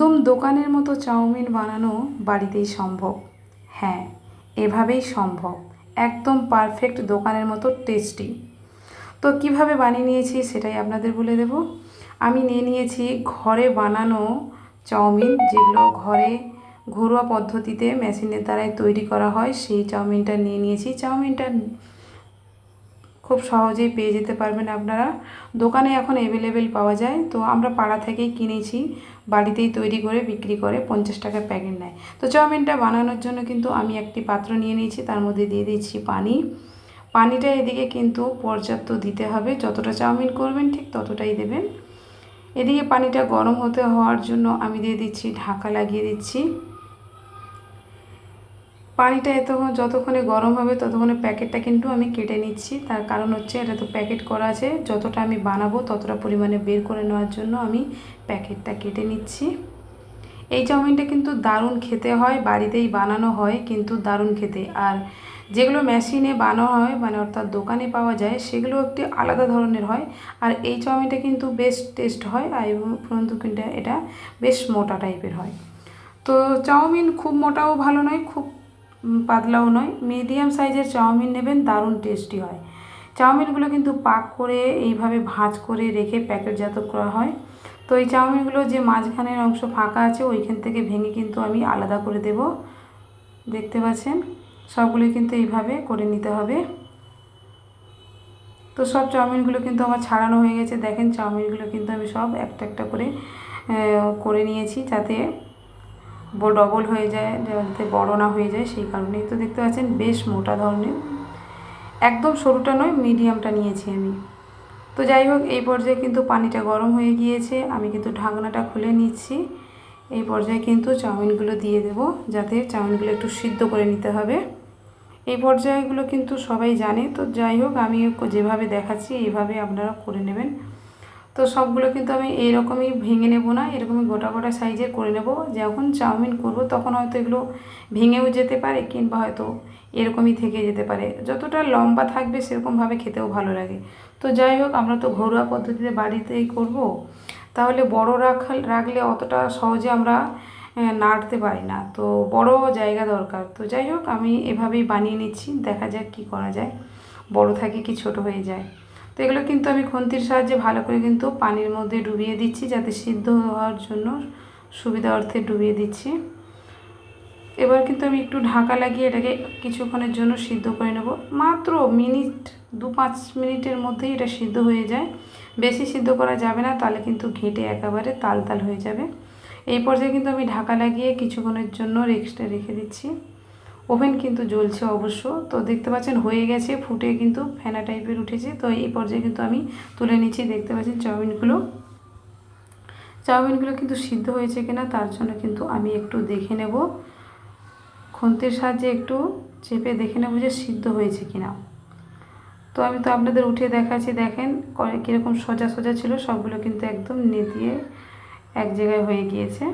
একদম দোকানের মতো চাউমিন বানানো বাড়িতেই সম্ভব। হ্যাঁ, এভাবেই সম্ভব। একদম পারফেক্ট দোকানের মতো টেস্টি। তো কিভাবে বানিয়ে নিয়েছি সেটাই আপনাদের বলে দেব। আমি নিয়ে নিয়েছি ঘরে বানানো চাউমিন, যেগুলো ঘরে ঘরোয়া পদ্ধতিতে মেশিনের দ্বারাই তৈরি করা হয়, সেই চাউমিনটা নিয়ে নিয়েছি। চাউমিনটা খুব সহজেই পেয়ে যেতে পারবেন আপনারা। দোকানে এখন অ্যাভেলেবেল পাওয়া যায়, তো আমরা পাড়া থেকেই কিনেছি, বাড়িতেই তৈরি করে বিক্রি করে 50 টাকা প্যাকেট নেয়। তো চাউমিনটা বানানোর জন্য কিন্তু আমি একটি পাত্র নিয়ে নিয়েছি, তার মধ্যে দিয়ে দিচ্ছি পানি। পানিটা এদিকে কিন্তু পর্যাপ্ত দিতে হবে, যতটা চাউমিন করবেন ঠিক ততটাই দেবেন। এদিকে পানিটা গরম হতে হওয়ার জন্য আমি দিয়ে দিচ্ছি, ঢাকা লাগিয়ে দিচ্ছি। পানিটা যতক্ষণে গরম হবে ততক্ষণে প্যাকেটটা কিন্তু আমি কেটে নিচ্ছি। তার কারণ হচ্ছে এটা তো প্যাকেট করা আছে, যতটা আমি বানাবো ততটা পরিমাণে বের করে নেওয়ার জন্য আমি প্যাকেটটা কেটে নিচ্ছি। এই চাউমিনটা কিন্তু দারুণ খেতে হয়, বাড়িতেই বানানো হয় কিন্তু দারুণ খেতে। আর যেগুলো মেশিনে বানানো হয়, মানে অর্থাৎ দোকানে পাওয়া যায়, সেগুলো একটি আলাদা ধরনের হয়। আর এই চাউমিনটা কিন্তু বেশ টেস্ট হয়, আর উপরন্তু কিন্তু এটা বেশ মোটা টাইপের হয়। তো চাউমিন খুব মোটাও ভালো নয়, খুব পাতলাও নয়, মিডিয়াম সাইজের চাউমিন নেবেন, দারুণ টেস্টি হয়। চাউমিনগুলো কিন্তু পাক করে এইভাবে ভাঁজ করে রেখে প্যাকেটজাত করা হয়। তো এই চাউমিনগুলো যে মাঝখানের অংশ ফাঁকা আছে ওইখান থেকে ভেঙে কিন্তু আমি আলাদা করে দেব। দেখতে পাচ্ছেন, সবগুলো কিন্তু এইভাবে করে নিতে হবে। তো সব চাউমিনগুলো কিন্তু আমার ছাড়ানো হয়ে গেছে। দেখেন, চাউমিনগুলো কিন্তু আমি সব একটা একটা করে করে নিয়েছি, যাতে ডবল হয়ে যায়, যাতে বড় না হয়ে যায়, সেই কারণেই। তো দেখতে পাচ্ছেন বেশ মোটা ধরনের, একদম সরুটা নয়, মিডিয়ামটা নিয়েছি আমি। তো যাই হোক, এই পর্যায়ে কিন্তু পানিটা গরম হয়ে গিয়েছে, আমি কিন্তু ঢাকনাটা খুলে নিচ্ছি। এই পর্যায়ে কিন্তু চাউমিনগুলো দিয়ে দেব, যাতে চাউমিনগুলো একটু সিদ্ধ করে নিতে হবে। এই পর্যায়গুলো কিন্তু সবাই জানে, তো যাই হোক আমি যেভাবে দেখাচ্ছি এইভাবে আপনারা করে নেবেন। তো সবগুলো কিন্তু আমি এইরকমই ভেঙে নেব না, এরকমই গোটা গোটা সাইজের করে নেব। যখন চাউমিন করব তখন হয়তো এগুলো ভেঙেও যেতে পারে, কিংবা হয়তো এরকমই থেকে যেতে পারে। যতটা লম্বা থাকবে সেরকমভাবে খেতেও ভালো লাগে। তো যাই হোক, আমরা তো ঘরোয়া পদ্ধতিতে বাড়িতেই করব, তাহলে বড় রাখলে অতটা সহজে আমরা নাড়তে পারি না, তো বড় জায়গা দরকার। তো যাই হোক, আমি এভাবেই বানিয়ে নিচ্ছি, দেখা যাক কি করা যায়, বড় থাকে কি ছোট হয়ে যায়। তো এগুলো কিন্তু আমি খুন্তির সাহায্যে ভালো করে কিন্তু পানির মধ্যে ডুবিয়ে দিচ্ছি, যাতে সিদ্ধ হওয়ার জন্য সুবিধা অর্থে ডুবিয়ে দিচ্ছি। এবার কিন্তু আমি একটু ঢাকা লাগিয়ে এটাকে কিছুক্ষণের জন্য সিদ্ধ করে নেব। মাত্র 2-5 মিনিটের মধ্যেই এটা সিদ্ধ হয়ে যায়। বেশি সিদ্ধ করা যাবে না, তাহলে কিন্তু ঘেঁটে একেবারে তাল তাল হয়ে যাবে। এই পর্যায়ে কিন্তু আমি ঢাকা লাগিয়ে কিছুক্ষণের জন্য রেখে দিচ্ছি। ওভেন কিন্তু জ্বলছে অবশ্য। তো দেখতে পাচ্ছেন হয়ে গেছে, ফুটে কিন্তু ফেনা টাইপের উঠেছে। তো এই পর্যায়ে কিন্তু আমি তুলে নিচ্ছি। দেখতে পাচ্ছেন চাউমিনগুলো কিন্তু সিদ্ধ হয়েছে কিনা, তার জন্য কিন্তু আমি একটু দেখে নেব, খুন্তির সাহায্যে একটু চেপে দেখে নেব যে সিদ্ধ হয়েছে কিনা। তো আমি তো আপনাদের উঠিয়ে দেখাচ্ছি, দেখেন কীরকম সোজা সোজা ছিল, সবগুলো কিন্তু একদম নেতিয়ে এক জায়গায় হয়ে গিয়েছে।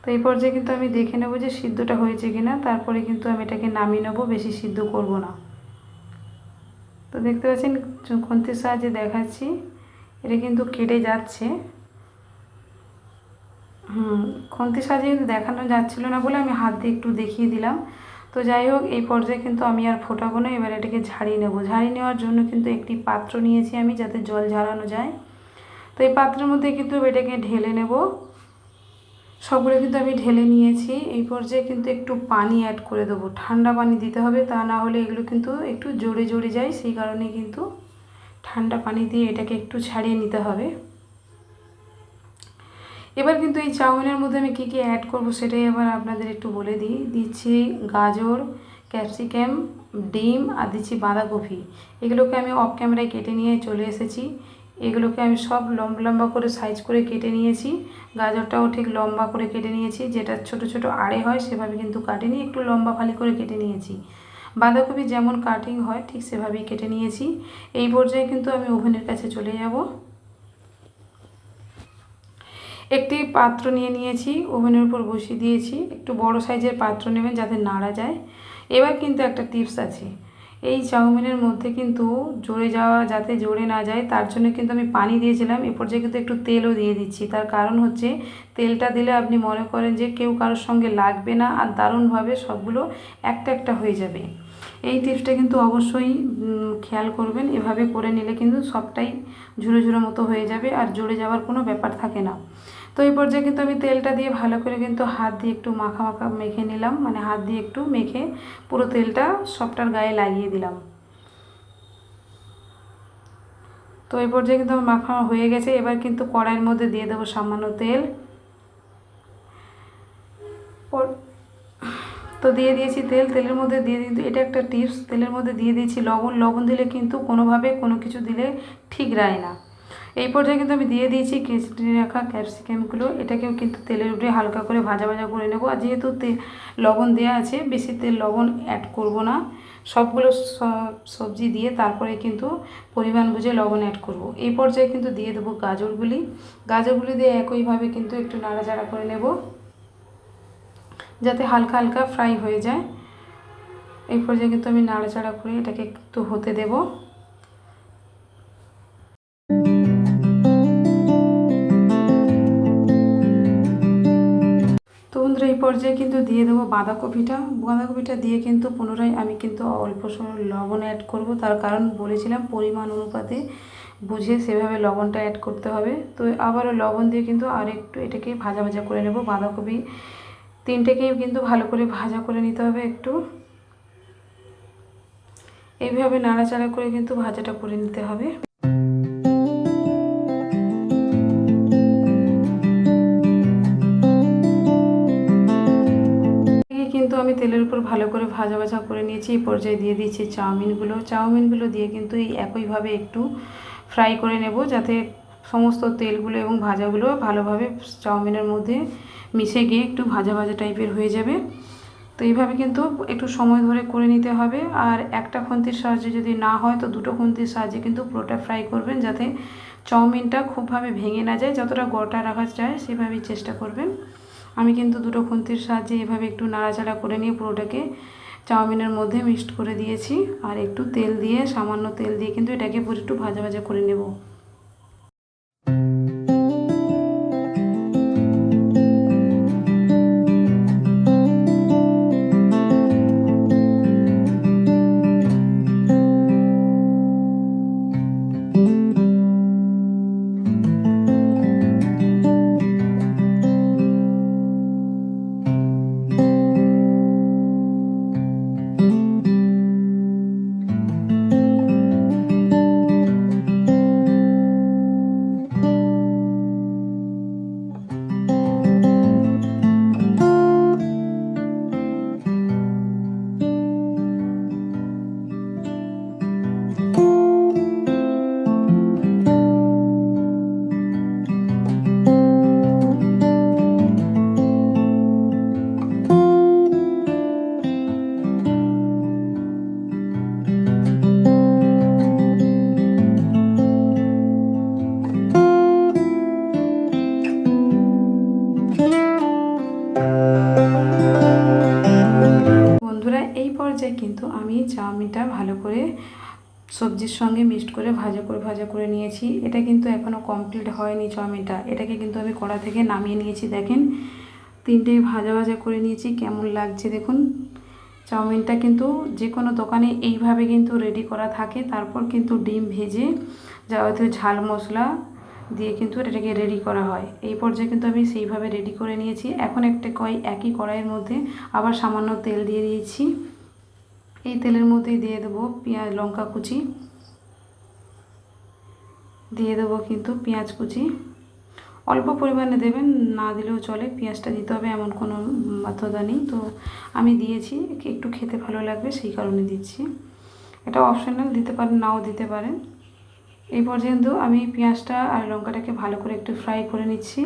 তো এই পর্যায়ে কিন্তু আমি দেখে নেব যে সিদ্ধটা হয়েছে কিনা, তারপরে কিন্তু আমি এটাকে নামিয়ে নেব, বেশি সিদ্ধ করব না। তো দেখতে পাচ্ছেন খুন্তির সাহায্যে দেখাচ্ছি, এটা কিন্তু কেটে যাচ্ছে। খুন্তির সাহায্যে কিন্তু দেখানো যাচ্ছিল না বলে আমি হাত দিয়ে একটু দেখিয়ে দিলাম। তো যাই হোক, এই পর্যায়ে কিন্তু আমি আর ফোটাবো না, এবার এটাকে ঝাড়িয়ে নেব। ঝাড়িয়ে নেওয়ার জন্য কিন্তু একটি পাত্র নিয়েছি আমি, যাতে জল ঝরানো যায়। তো এই পাত্রের মধ্যে কিন্তু এটাকে ঢেলে নেব। সবগুলো কিন্তু আমি ঢেলে নিয়েছি। এই পর্যায়ে কিন্তু একটু পানি অ্যাড করে দেবো, ঠান্ডা পানি দিতে হবে, তা না হলে এগুলো কিন্তু একটু জড়ে জড়ে যায়, সেই কারণে কিন্তু ঠান্ডা পানি দিয়ে এটাকে একটু ছাড়িয়ে নিতে হবে। এবার কিন্তু এই চাউমিনের মধ্যে আমি কী কী অ্যাড করব সেটাই এবার আপনাদের একটু বলে দিচ্ছি। গাজর, ক্যাপসিকাম, ডিম আর দিচ্ছি বাঁধাকপি। এগুলোকে আমি অফ ক্যামেরায় কেটে নিয়ে চলে এসেছি। এগুলোকে আমি সব লম্বা লম্বা করে সাইজ করে কেটে নিয়েছি। গাজরটাও ঠিক লম্বা করে কেটে নিয়েছি, যেটা ছোট ছোট আড়ে হয় সেভাবে কিন্তু কাটিনি, একটু লম্বা ফালি করে কেটে নিয়েছি। বাঁধাকপি যেমন কাটিং হয় ঠিক সেভাবেই কেটে নিয়েছি। এই পর্যায়ে কিন্তু আমি ওভেনের কাছে চলে যাব। একটি পাত্র নিয়ে নিয়েছি, ওভেনের উপর বসিয়ে দিয়েছি। একটু বড় সাইজের পাত্র নেবেন, যাতে নাড়া যায়। এবার কিন্তু একটা টিপস আছে, এই চাউমিনের মধ্যে কিন্তু যাতে জড়ে না যায় তার জন্য কিন্তু আমি পানি দিয়েছিলাম। এ পর্যায়ে কিন্তু একটু তেলও দিয়ে দিচ্ছি। তার কারণ হচ্ছে তেলটা দিলে আপনি মনে করেন যে কেউ কারোর সঙ্গে লাগবে না, আর দারুণভাবে সবগুলো একটা একটা হয়ে যাবে। এই টিপসটা কিন্তু অবশ্যই খেয়াল করবেন। এভাবে করে নিলে কিন্তু সবটাই ঝুরো ঝুরো মতো হয়ে যাবে, আর জড়ে যাওয়ার কোনো ব্যাপার থাকে না। তো এই পর্যায়ে কিন্তু আমি তেলটা দিয়ে ভালো করে কিন্তু হাত দিয়ে একটু মাখা মাখা মেখে নিলাম, মানে হাত দিয়ে একটু মেখে পুরো তেলটা সবটার গায়ে লাগিয়ে দিলাম। তো এই পর্যায়ে কিন্তু আমার মাখা হয়ে গেছে। এবার কিন্তু কড়াইয়ের মধ্যে দিয়ে দেবো সামান্য তেল। তো দিয়ে দিয়েছি তেলের মধ্যে দিয়ে কিন্তু এটা একটা টিপস, তেলের মধ্যে দিয়ে দিয়েছি লবণ দিলে কিন্তু কোনোভাবে কোনো কিছু দিলে ঠিক রায় না। এই পর্যায়ে কিন্তু আমি দিয়ে দিয়েছি কেটে রাখা ক্যাপসিকামগুলো, এটাকেও কিন্তু তেলের উপরে হালকা করে ভাজা করে নেব। আর যেহেতু লবণ দেওয়া আছে, বেশি লবণ অ্যাড করব না। সবগুলো সবজি দিয়ে তারপরে কিন্তু পরিমাণ বুঝে লবণ অ্যাড করব। এই পর্যায়ে কিন্তু দিয়ে দেবো গাজরগুলি দিয়ে একইভাবে কিন্তু একটু নাড়াচাড়া করে নেব, যাতে হালকা হালকা ফ্রাই হয়ে যায়। এই পর্যায়ে কিন্তু আমি নাড়াচাড়া করে এটাকে একটু হতে দেব। তো বন্ধুরা এই পর্যায়ে কিন্তু দিয়ে দেবো বাঁধাকপিটা দিয়ে কিন্তু পুনরায় আমি কিন্তু অল্প সময় লবণ অ্যাড করব। তার কারণ বলেছিলাম পরিমাণ অনুপাতে বুঝে সেভাবে লবণটা অ্যাড করতে হবে। তো আবারও লবণ দিয়ে কিন্তু আর একটু এটাকে ভাজা করে নেব। বাঁধাকপি তিনটেকেই কিন্তু ভালো করে ভাজা করে নিতে হবে একটু। এইভাবে নাড়াচাড়া করে কিন্তু ভাজাটা করে নিতে হবে। কিন্তু আমি তেলের উপর ভালো করে ভাজা করে নিয়েছি। এই পর্যায়ে দিয়ে দিয়েছি চাউমিনগুলো দিয়ে কিন্তু এই একইভাবে একটু ফ্রাই করে নেব, যাতে সমস্ত তেলগুলো এবং ভাজাগুলো ভালোভাবে চাউমিনের মধ্যে মিশে গিয়ে একটু ভাজা টাইপের হয়ে যাবে। তো এইভাবে কিন্তু একটু সময় ধরে করে নিতে হবে। আর একটা খুন্তির সাহায্যে যদি না হয় তো দুটো খুন্তির সাহায্যে কিন্তু পুরোটা ফ্রাই করবেন, যাতে চাউমিনটা খুবভাবে ভেঙে না যায়। যতটা গোটা রাখা যায় সেভাবেই চেষ্টা করবেন। আমি কিন্তু দুটো খুন্তির সাহায্যে এভাবে একটু নাড়াচাড়া করে নিয়ে পুরোটাকে চাউমিনের মধ্যে মিক্সড করে দিয়েছি। আর একটু সামান্য তেল দিয়ে কিন্তু এটাকে পুরো একটু ভাজা করে নেব। কিন্তু আমি চাউমিনটা ভালো করে সবজির সঙ্গে মিক্সড করে ভাজা করে নিয়েছি। এটা কিন্তু এখনও কমপ্লিট হয়নি চাউমিনটা। এটাকে কিন্তু আমি কড়া থেকে নামিয়ে নিয়েছি। দেখেন তিনটে ভাজা করে নিয়েছি, কেমন লাগছে দেখুন। চাউমিনটা কিন্তু যে কোনো দোকানে এইভাবে কিন্তু রেডি করা থাকে। তারপর কিন্তু ডিম ভেজে যাবতীয় ঝাল মশলা দিয়ে কিন্তু এটাকে রেডি করা হয়। এই পর্যায়ে কিন্তু আমি সেইভাবে রেডি করে নিয়েছি। এখন একই কড়াইয়ের মধ্যে আবার সামান্য তেল দিয়ে দিয়েছি। এই তেলের মধ্যে দিয়ে দেবো লঙ্কা কুচি, দিয়ে দেবো কিন্তু পেঁয়াজ কুচি। অল্প পরিমাণে দেবেন, না দিলেও চলে। পেঁয়াজটা দিতে হবে এমন কোনো বাধ্যতা নেই। তো আমি দিয়েছি, একটু খেতে ভালো লাগবে সেই কারণে দিচ্ছি। এটা অপশনাল, দিতে পারেন নাও দিতে পারেন। এই পর্যন্ত আমি পেঁয়াজটা আর লঙ্কাটাকে ভালো করে একটু ফ্রাই করে নিচ্ছি।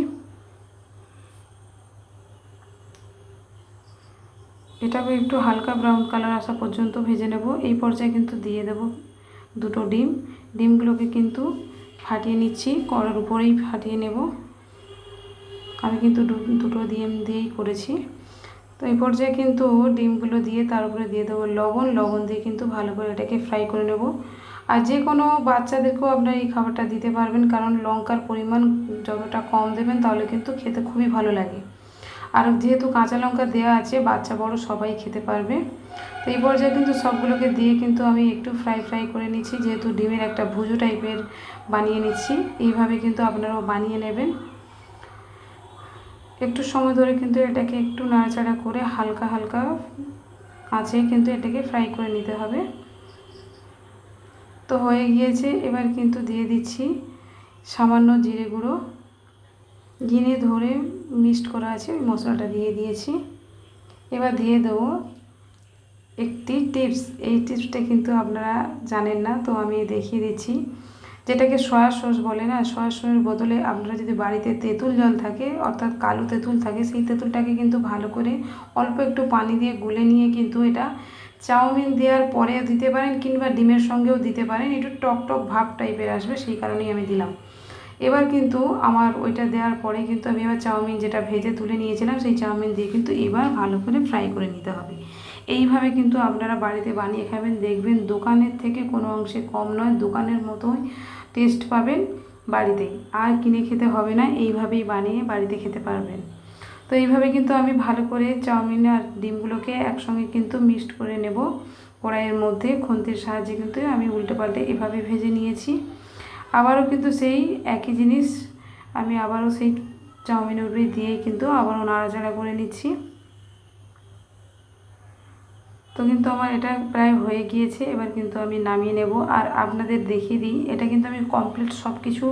এটাকে একটু হালকা ব্রাউন কালার আসা পর্যন্ত ভেজে নেব। এই পর্যায়ে কিন্তু দিয়ে দেব দুটো ডিমগুলোকে কিন্তু ফাটিয়ে নিচ্ছি, কড়ার উপরেই ফাটিয়ে নেব। আমি কিন্তু দুটো ডিম দিয়েই করেছি। তো তো এই পর্যায়ে কিন্তু ডিমগুলো দিয়ে তার উপরে দিয়ে দেবো লবণ দিয়ে কিন্তু ভালো করে এটাকে ফ্রাই করে নেব। আর যে কোনো বাচ্চাদেরকেও আপনারা এই খাবারটা দিতে পারবেন, কারণ লঙ্কার পরিমাণ যতটা কম দেবেন তাহলে কিন্তু খেতে খুবই ভালো লাগে। আর যেহেতু কাঁচা লঙ্কা দেওয়া আছে, বাচ্চা বড় সবাই খেতে পারবে। তো এই পর্যায়ে কিন্তু সবগুলোকে দিয়ে কিন্তু আমি একটু ফ্রাই করে নিচ্ছি, যেহেতু ডিমের একটা ভুজো টাইপের বানিয়ে নিচ্ছি। এইভাবে কিন্তু আপনারাও বানিয়ে নেবেন। একটু সময় ধরে কিন্তু এটাকে একটু নাড়াচাড়া করে হালকা আঁচে কিন্তু এটাকে ফ্রাই করে নিতে হবে। তো হয়ে গিয়েছে। এবার কিন্তু দিয়ে দিচ্ছি সামান্য জিরে গুঁড়ো, ঘিনে ধরে মিক্সড করা আছে ওই মশলাটা দিয়ে দিয়েছি। এবার দিয়ে দেবো একটি টিপস। এই টিপসটা কিন্তু আপনারা জানেন না, তো আমি দেখিয়ে দিচ্ছি। যেটাকে সয়া সস বলে না, সয়া সসের বদলে আপনারা যদি বাড়িতে তেঁতুল জল থাকে, অর্থাৎ কালো তেঁতুল থাকে, সেই তেঁতুলটাকে কিন্তু ভালো করে অল্প একটু পানি দিয়ে গুলে নিয়ে কিন্তু এটা চাউমিন দেওয়ার পরে দিতে পারেন, কিংবা ডিমের সঙ্গেও দিতে পারেন। একটু টক ভাব টাইপের আসবে, সেই কারণেই আমি দিলাম। এবার কিন্তু আমার ওইটা দেওয়ার পরে কিন্তু আমি এবার চাউমিন যেটা ভেজে তুলে নিয়েছিলাম, সেই চাউমিন দিয়ে কিন্তু এবার ভালো করে ফ্রাই করে নিতে হবে। এইভাবে কিন্তু আপনারা বাড়িতে বানিয়ে খাবেন, দেখবেন দোকানের থেকে কোনো অংশে কম নয়, দোকানের মতোই টেস্ট পাবেন বাড়িতেই। আর কিনে খেতে হবে না, এইভাবেই বানিয়ে বাড়িতে খেতে পারবেন। তো এইভাবে কিন্তু আমি ভালো করে চাউমিন আর ডিমগুলোকে একসঙ্গে কিন্তু মিক্সড করে নেব কড়াইয়ের মধ্যে। খুন্তির সাহায্যে কিন্তু আমি উল্টে পাল্টে এভাবে ভেজে নিয়েছি। আবারও কিন্তু সেই একই জিনিস আমি আবারও সেই চাউমিনের উপরে দিয়ে কিন্তু আবারও নাড়াচাড়া করে নিচ্ছি। তো কিন্তু আমার এটা প্রায় হয়ে গিয়েছে। এবার কিন্তু আমি নামিয়ে নেব। আর আপনাদের দেখিয়ে দিই, এটা কিন্তু আমি কমপ্লিট সব কিছু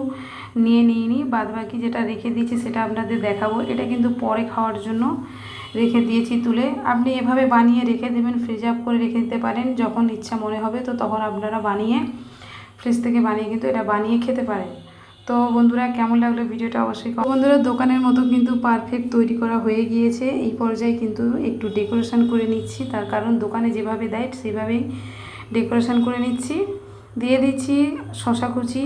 নিইনি, বাদবাকি যেটা রেখে দিয়েছি সেটা আপনাদের দেখাবো। এটা কিন্তু পরে খাওয়ার জন্য রেখে দিয়েছি তুলে। আপনি এভাবে বানিয়ে রেখে দেবেন, ফ্রিজ আপ করে রেখে দিতে পারেন। যখন ইচ্ছা মনে হবে তো তখন আপনারা বানিয়ে ফ্রিজ থেকে বানিয়ে কিন্তু এটা বানিয়ে খেতে পারেন। তো বন্ধুরা, কেমন লাগলো ভিডিওটা অবশ্যই। বন্ধুরা, দোকানের মতো কিন্তু পারফেক্ট তৈরি করা হয়ে গিয়েছে। এই পর্যায়ে কিন্তু একটু ডেকোরেশন করে নিচ্ছি, তার কারণ দোকানে যেভাবে দেয় সেভাবেই ডেকোরেশন করে নিচ্ছি। দিয়ে দিচ্ছি শসা কুচি,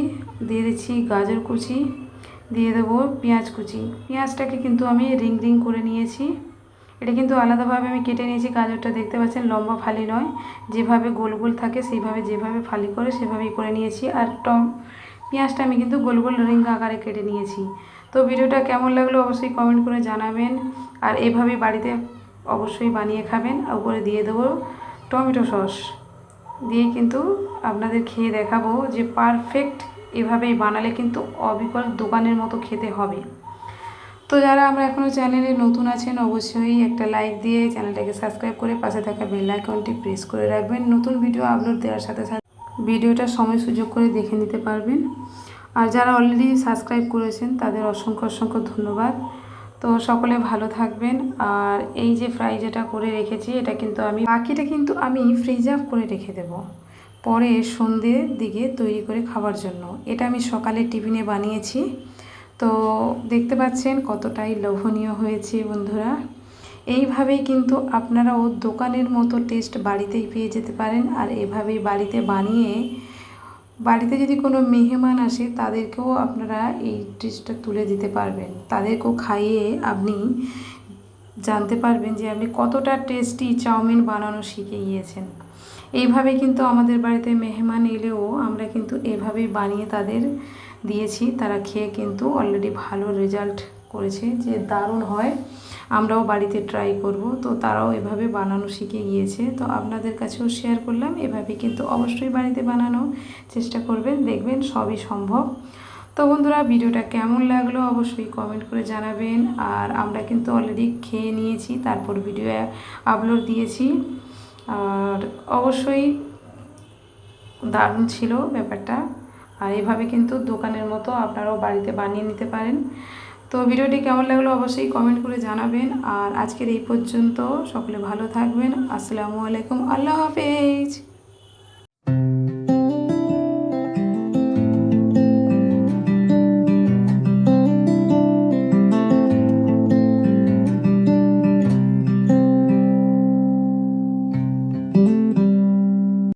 দিয়ে দিচ্ছি গাজর কুচি, দিয়ে দেবো পেঁয়াজ কুচি। পেঁয়াজটাকে কিন্তু আমি রিং করে নিয়েছি। এটা কিন্তু আলাদাভাবে আমি কেটে নিয়েছি। গাজরটা দেখতে পাচ্ছেন লম্বা ফালি নয়, যেভাবে গোল থাকে সেইভাবে যেভাবে ফালি করে সেভাবেই করে নিয়েছি। আর পেঁয়াজটা আমি কিন্তু গোল রিং আকারে কেটে নিয়েছি। তো ভিডিওটা কেমন লাগলো অবশ্যই কমেন্ট করে জানাবেন। আর এভাবে বাড়িতে অবশ্যই বানিয়ে খাবেন। উপরে দিয়ে দেবো টমেটো সস দিয়ে কিন্তু আপনাদের খেয়ে দেখাবো যে পারফেক্ট এভাবেই বানালে কিন্তু অবিকল দোকানের মতো খেতে হবে। তো যারা আমরা এখনও চ্যানেলে নতুন আছেন, অবশ্যই একটা লাইক দিয়ে চ্যানেলটাকে সাবস্ক্রাইব করে পাশে থাকা বেল আইকনটি প্রেস করে রাখবেন। নতুন ভিডিও আপলোড দেওয়ার সাথে সাথে ভিডিওটা সময় সুযোগ করে দেখে নিতে পারবেন। আর যারা অলরেডি সাবস্ক্রাইব করেছেন তাদের অসংখ্য ধন্যবাদ। তো সকলে ভালো থাকবেন। আর এই যে ফ্রাই যেটা করে রেখেছি, এটা কিন্তু বাকিটা কিন্তু আমি ফ্রিজ আপ করে রেখে দেব পরে সন্ধ্যের দিকে তৈরি করে খাওয়ার জন্য। এটা আমি সকালে টিফিনে বানিয়েছি। তো দেখতে পাচ্ছেন কতটাই লোভনীয় হয়েছে বন্ধুরা। এইভাবেই কিন্তু আপনারাও দোকানের মতো টেস্ট বাড়িতেই পেয়ে যেতে পারেন। আর এভাবেই বাড়িতে বানিয়ে বাড়িতে যদি কোনো মেহমান আসে তাদেরকেও আপনারা এই টেস্টটা তুলে দিতে পারবেন। তাদেরকেও খাইয়ে আপনি জানতে পারবেন যে আপনি কতটা টেস্টি চাউমিন বানানো শিখে গিয়েছেন। এইভাবে কিন্তু আমাদের বাড়িতে মেহমান এলেও আমরা কিন্তু এভাবেই বানিয়ে তাদের দিয়েছি। তারা খেয়ে কিন্তু অলরেডি ভালো রেজাল্ট করেছে যে দারুণ হয়, আমরাও বাড়িতে ট্রাই করব। তো তারাও এভাবে বানানো শিখে গিয়েছে। তো আপনাদের কাছেও শেয়ার করলাম, এভাবে কিন্তু অবশ্যই বাড়িতে বানানোর চেষ্টা করবেন, দেখবেন সবই সম্ভব। তো বন্ধুরা, ভিডিওটা কেমন লাগলো অবশ্যই কমেন্ট করে জানাবেন। আর আমরা কিন্তু অলরেডি খেয়ে নিয়েছি, তারপর ভিডিও আপলোড দিয়েছি। আর অবশ্যই দারুণ ছিল ব্যাপারটা। আর এভাবে কিন্তু দোকানের মতো আপনারাও বাড়িতে বানিয়ে নিতে পারেন। তো ভিডিওটি কেমন লাগলো অবশ্যই কমেন্ট করে জানাবেন। আর আজকের এই পর্যন্ত, সকলে ভালো থাকবেন। আসসালামু আলাইকুম, আল্লাহ হাফেজ।